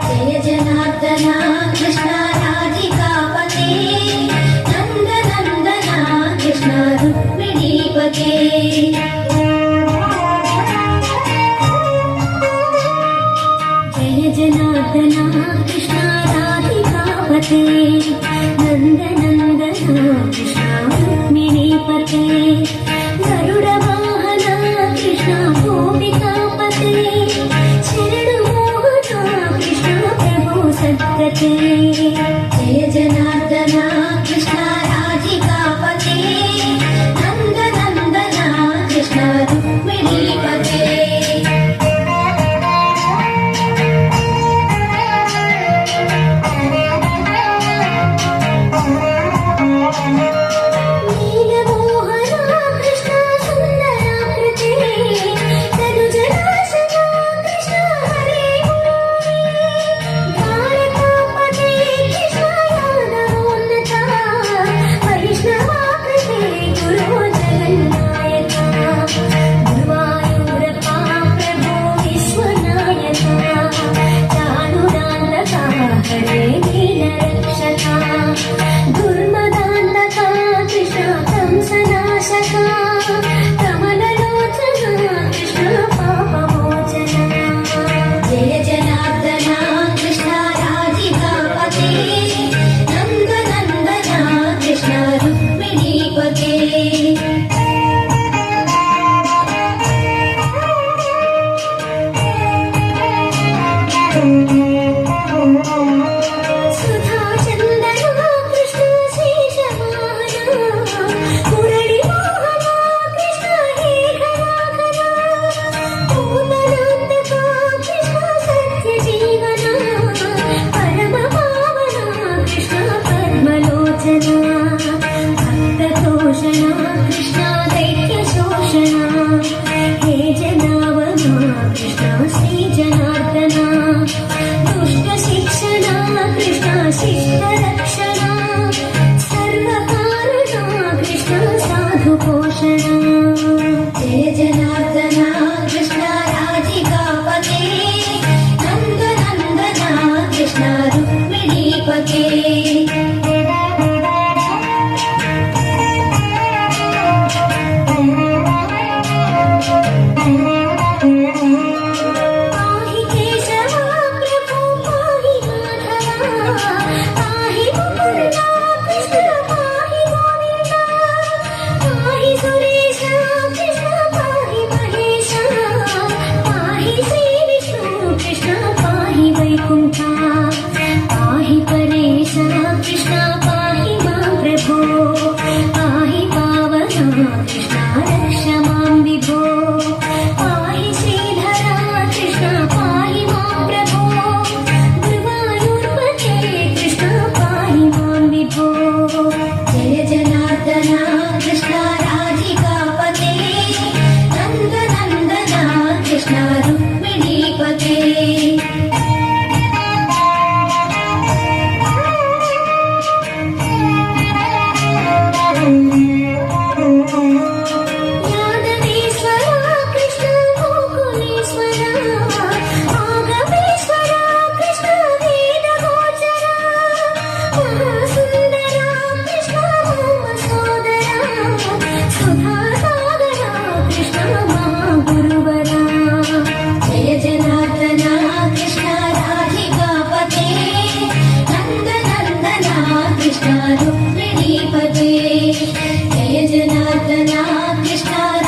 जय जनार्दन कृष्ण राधिकापते नन्दनन्दना कृष्ण रुक्मिणीपते जय जनार्दन कृष्ण राधिकापते नन्दनन्दना कृष्ण रुक्मिणीपते गरुडवाहन कृष्ण गोपिकापते जय जनार्दन कृष्ण राधिकापते नन्दनन्दना कृष्ण रुक्मिणीपते जय जनार्दन कृष्ण राधिकापते नन्दनन्दना कृष्ण रुक्मिणीपते पाहि परेश कृष्ण पाहि मां प्रभो पाहि पावना कृष्ण रक्ष मां विभो पाहि श्रीधरा कृष्ण पाहि मां प्रभो गुरुवायूर्पते कृष्ण पाहि मां विभो जय जनार्दन कृष्ण राधिकापते नन्दनन्दना कृष्ण रुक्मिणीपते रुक्मिणीपते जय जनार्दन कृष्ण